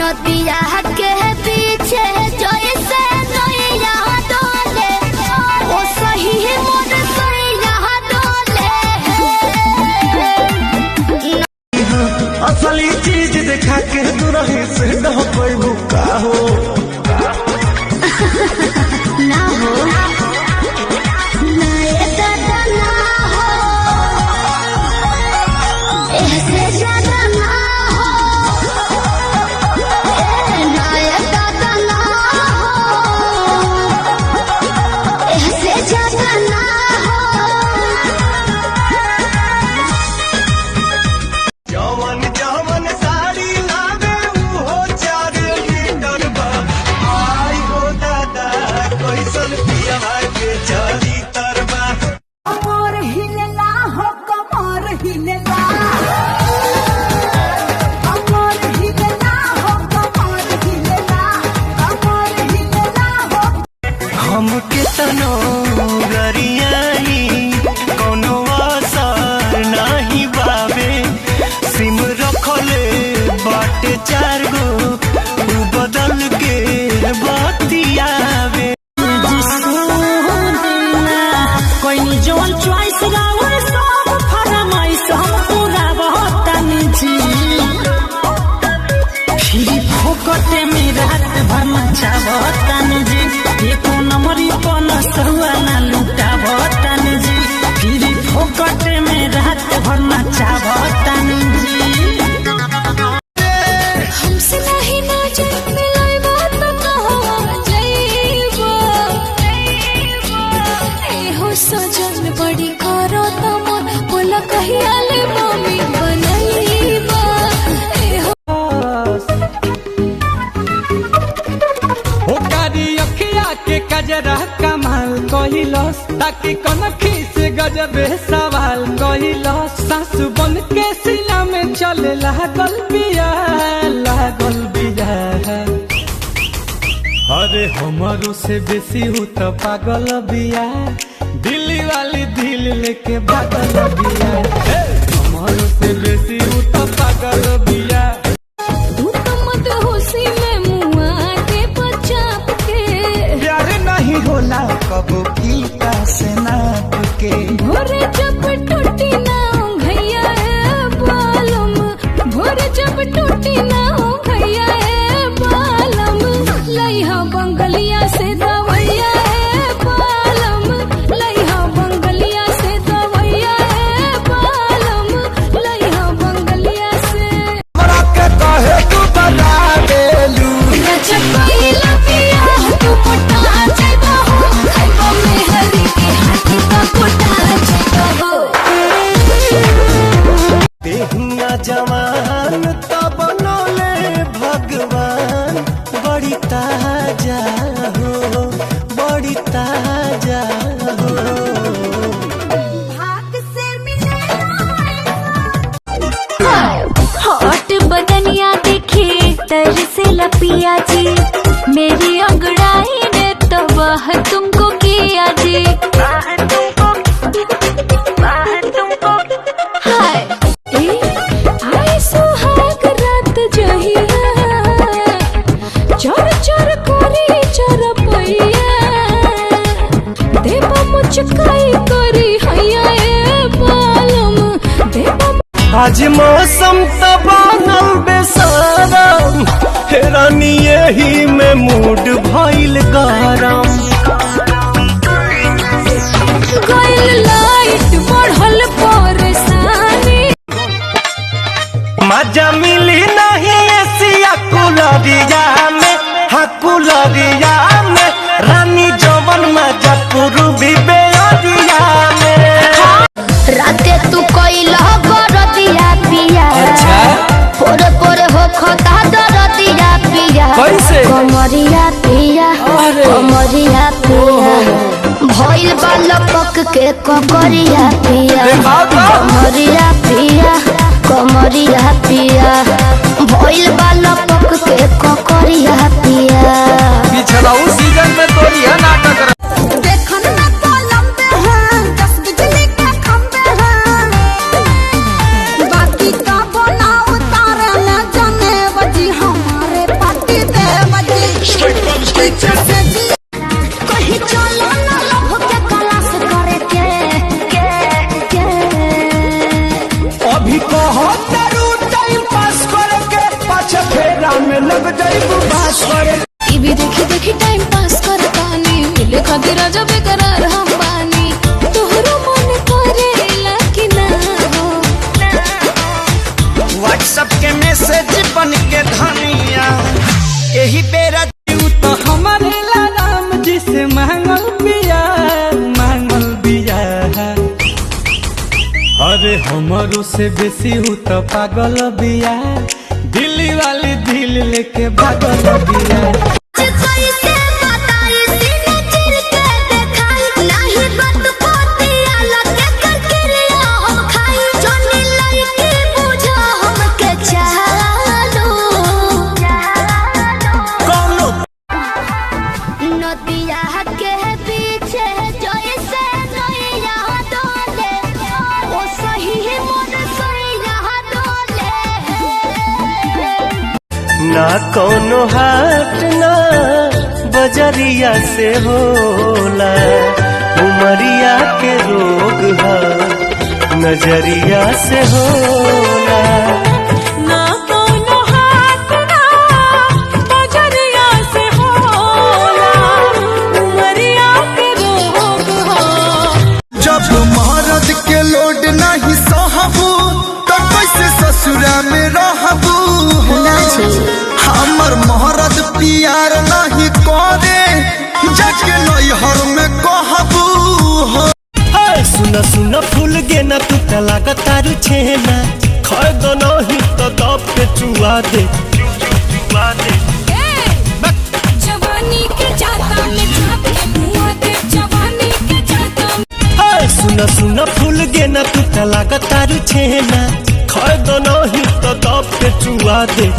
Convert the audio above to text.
नदिया के पीछे जैसे नैया डोले ओ सही मोर सैया डोले। असली चीज दिखा के दुरही से न कोई भूखा हो ना हो नए दादा ना हो ऐसे ज्यादा ना हो नए दादा ना हो ऐसे ज्यादा ना हो। जवन जवन साड़ी लावे वो 4 लीटर बा आई हो दादा कैसन पिया के चली तरबा। कमर हिलेला हो कमर हिलेला कमर हिलेला हो कमर हिलेला कमर हिलेला हो। हमके तनो गरियाई कोनो असर नाही बाबे सिम रखले बाटे 4 गो उ बदल के बतियावे। कोई जोन चॉइस रावर सब फरमाइश हम पूरा बहुतनी जी फिरी फोकटे में रात भर मचावतनी जी एको नंबरी पन सहुआ ना लुटावतनी जी फिरी फोकटे में रात भर मचावतनी जी। हमसे नहीं नाचे मिलाई बात कहो जइबो ए हो सजन बड़ी करो तमन बोला कहिया ले मम्मी बनइबो ए हो। हो कारी अखिया के कजरा कमाल कहिलस ताकि कनखी से गजबे सवाल कहिलस सासु बन के सीना में चले लागल बिया अरे हमारो से बेसी हूँ तो पागल बिया दिल्ली वाली दिल लेके पागल बिया हमारो से बेसी हूँ तो पागल बिया। तू तो मत होशी में मुआ के बचाप के प्यार नहीं होला कबो कीटा से नाप के भोरे जब टूटी ना भैया बालम भोरे जब टूटी ना भैया बालम लइहा बंगलिया से दवैया बालम लइहा बंगलिया से दवैया बालम लइहा बंगलिया से। हमरा के कहे तू बता देलू जब पहिला पिया तू पटा जाइबा हो खाइबा में हरी के हाथी का कोटा जाइबा हो। देहिया जवान तब बनोले भगवान बड़ी ताजा हो बड़ी ताजा हो। भाग से मिले हॉट बदनिया देखे तरसे लपिया जी मेरी अंगड़ाई ने तबाह तुमको किया जी हाय आए सुहाग रात जहिया चर चर करी चरपैया देवा मुचकाई करी हैया ए बालम देवा। आज मौसम तो बनल बेसारम हेरानी यही में मूड भइल गरम गइल लाइट बढ़ल परेशानी मजा मिली नहीं एसिया कुलरिया में हाँ कुलरिया में रानी जवन मजा पूर्वी बेअरिया में। राते तू कइला बरदिया पिया पोरे पोरे हो खता दरदिया पिया कैसे? कमरिया पिया कमरिया पिया भइल बा लपक के ककरिया पिया कमरिया पिया कमरिया पिया भइल बा लपक के ककरिया पिया। पिछला सीजन में तो यह नाटक देखन ना तो लंबे हैं 10 बिजली के खंबे हैं बाकी का बनाओ तारे न जाने बजी हमारे लग जाइबू बात करे। टीवी देखी देखी टाइम पास करतानी मिले खातिर राजा बेकरार हम बानी तोहरो मन करेला कि ना हो व्हाट्सएप के मैसेज बन के धनिया यही बेरा तू तो हमारे राम जी से मांगल बिया अरे हमारो से बेसी हूँ तो पागल बिया दिल्ली वाली दिल लेके भागल बिया कैसे बताई सीने चिर के देखाई नहीं बात पोतिया लगे करके हम खाई जोनी लड़की बुझो हमके चालो कौनो नदिया के पीछे जैसे नैया डोले ओ सही मन सैया डोले ना कौनो हाट ना बजरिया से होला उमरिया के रोग है नजरिया से होला। ना कोनो हाथ ना बजरिया से होला उमरिया के रोग हो जब महाराज के लोड नहीं सहबू तो कैसे ससुरा में रहबू हमर महाराज प्यार नहीं करे जग नैहर में कहबू सुन सुन फूल गे ना तू लागत तारू छेना खर दो नहीं तो दब पे चुआ दे जवानी के जाता में झाप के मुआ दे जवानी के जाता सुन सुन फूल गे ना तू लागत तारू छेना खर दो नहीं तो दब पे चुआ दे